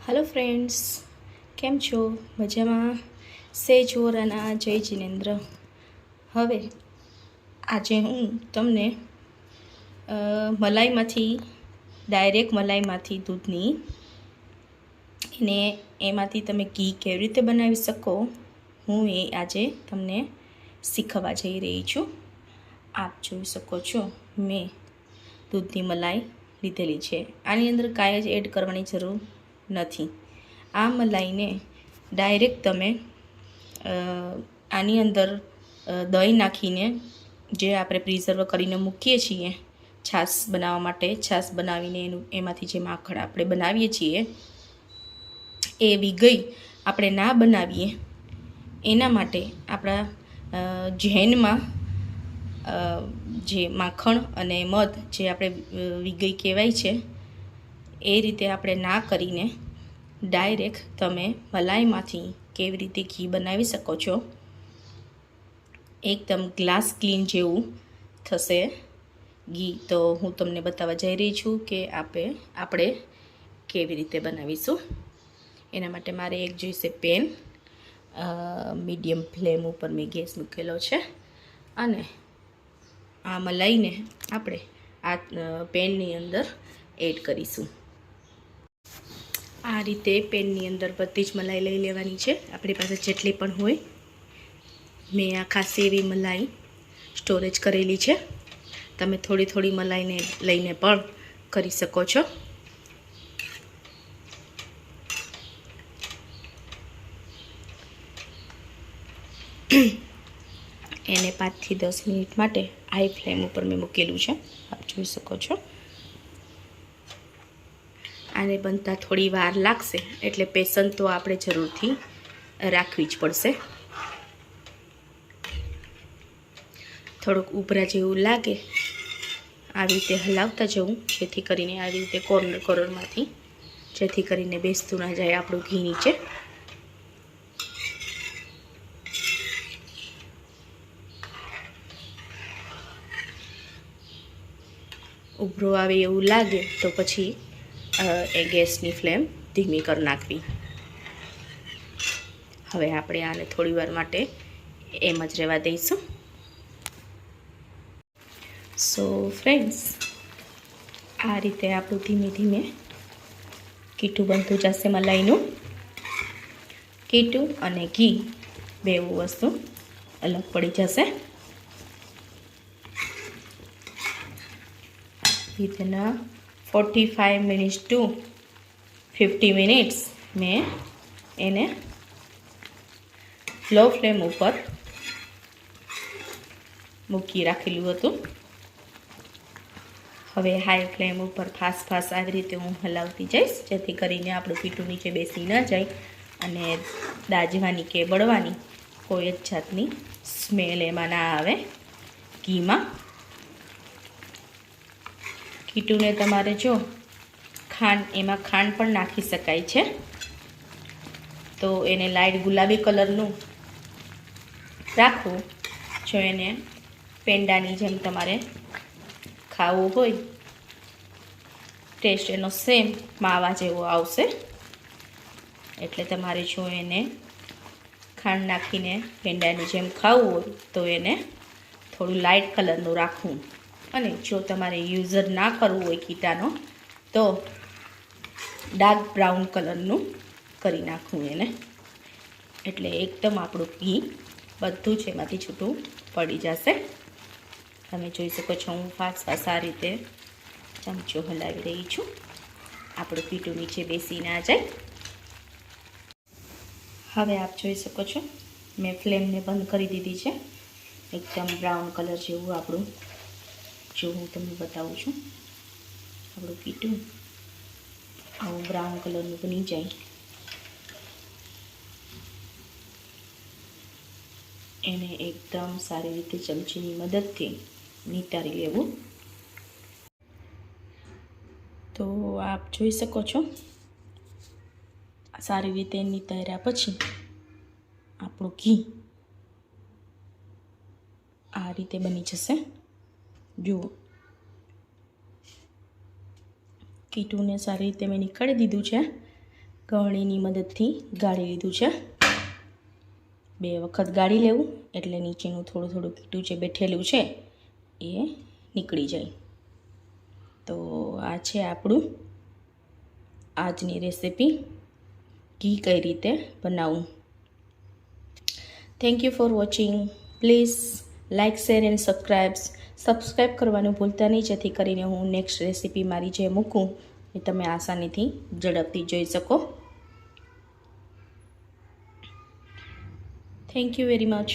Hello friends, केम छो? मजामां? सेजोर અને જય જિનેન્દ્ર. હવે આજે હું તમને મલાઈમાંથી ડાયરેક્ટ મલાઈમાંથી દૂધની એને એમાંથી તમે ઘી કેવી રીતે બનાવી શકો હું એ આજે તમને શીખવવા જઈ રહી છું. આપ જોઈ શકો છો મેં દૂધની મલાઈ લીધેલી છે. આની અંદર કાંઈ જ એડ કરવાની જરૂર નથી. આ મલાઈને ડાયરેક્ટ તમે આની અંદર દહીં નાખીને જે આપણે પ્રિઝર્વ કરીને મૂકીએ છીએ છાશ બનાવવા માટે, છાશ બનાવીને એમાંથી જે માખણ આપણે બનાવીએ છીએ એ વિગઈ આપણે ના બનાવીએ એના માટે આપણા જૈનમાં જે માખણ અને મધ જે આપણે વિગઈ કહેવાય છે એ રીતે આપણે ના કરીને ડાયરેક્ટ તમે મલાઈમાંથી કેવી રીતે ઘી બનાવી શકો છો. એકદમ ગ્લાસ ક્લીન જેવું થશે ઘી. તો હું તમને બતાવવા જઈ રહી છું કે આપણે કેવી રીતે બનાવીશું. એના માટે મારે એક જોઈશે પેન. મીડિયમ ફ્લેમ ઉપર મેં ગેસ મૂકેલો છે અને આ મલાઈને આપણે આ પેનની અંદર એડ કરીશું. આ રીતે પેનની અંદર બધી જ મલાઈ લઈ લેવાની છે આપણી પાસે જેટલી પણ હોય. મેં આ ખાસી એવી મલાઈ સ્ટોરેજ કરેલી છે. તમે થોડી થોડી મલાઈને લઈને પણ કરી શકો છો. એને 5 થી 10 મિનિટ માટે હાઈ ફ્લેમ ઉપર મેં મૂકેલું છે. આપ જોઈ શકો છો. આને બનતા થોડી વાર લાગશે એટલે પેશન્સ તો આપણે જરૂરથી રાખવી જ પડશે. થોડુંક ઉભરા જેવું લાગે આવી રીતે હલાવતા જવું જેથી કરીને આવી રીતે કોર્નરમાંથી જેથી કરીને બેસતું ના જાય આપણું ઘી નીચે. ઉભરો આવે એવું લાગે તો પછી એ ગેસની ફ્લેમ ધીમી કરી નાખવી. હવે આપણે આને થોડી વાર માટે એમ જ રહેવા દઈશું. સો ફ્રેન્ડ્સ, આ રીતે આપણું ધીમે ધીમે કીટું બનતું જશે. મલાઈનું કીટું અને ઘી બેઉ વસ્તુ અલગ પડી જશે. વિધિન 45 મિનિટ્સ ટુ 50 મિનિટ્સ મેં એને લો ફ્લેમ ઉપર મૂકી રાખેલું હતું. હવે હાઈ ફ્લેમ ઉપર ફાસ્ટ આવી રીતે હું હલાવતી જઈશ જેથી કરીને આપણું પીઠું નીચે બેસી ન જાય અને દાજવાની કે બળવાની કોઈ જ જાતની સ્મેલ એમાં ના આવે ઘીમાં. કીટુને તમારે જો એમાં ખાંડ પણ નાખી શકાય છે તો એને લાઇટ ગુલાબી કલરનું રાખવું. જો એને પેંડાની જેમ તમારે ખાવું હોય ટેસ્ટ એનો સેમ માવા જેવો આવશે. એટલે તમારે જો એને ખાંડ નાખીને પેંડાની જેમ ખાવું હોય તો એને થોડું લાઇટ કલરનું રાખવું. અને જો તમારે યુઝર ના કરવું હોય કીટાનો તો ડાર્ક બ્રાઉન કલરનું કરી નાખવું એને. એટલે એકદમ આપણું ઘી બધું જ એમાંથી છૂટું પડી જશે. તમે જોઈ શકો છો હું ફાસ્ટ આ રીતે ચમચો હલાવી રહી છું આપણું પીઠું નીચે બેસી ના જાય. હવે આપ જોઈ શકો છો મેં ફ્લેમને બંધ કરી દીધી છે. એકદમ બ્રાઉન કલર જેવું આપણું જો હું તમને બતાવું છું આપણું પીઠું આવું બ્રાઉન કલરનું બની જાય. એને એકદમ સારી રીતે ચમચીની મદદથી નીતારી લેવું. તો આપ જોઈ શકો છો સારી રીતે નીતાર્યા પછી આપણું ઘી આ રીતે બની જશે. જુઓ કીટુને સારી રીતે મેં નીકાળી દીધું છે ગળણીની મદદથી ગાળી લીધું છે. 2 વખત ગાળી લેવું એટલે નીચેનું થોડું થોડું કીટું જે બેઠેલું છે એ નીકળી જાય. તો આ છે આપણું આજની રેસીપી, ઘી કઈ રીતે બનાવવું. Thank you for watching. Please like, share and subscribe કરવાનું ભૂલતા નહીં, જેથી કરીને હું નેક્સ્ટ રેસીપી મારી જે મૂકું એ તમે આસાનીથી ઝડપથી જોઈ શકો. Thank you very much.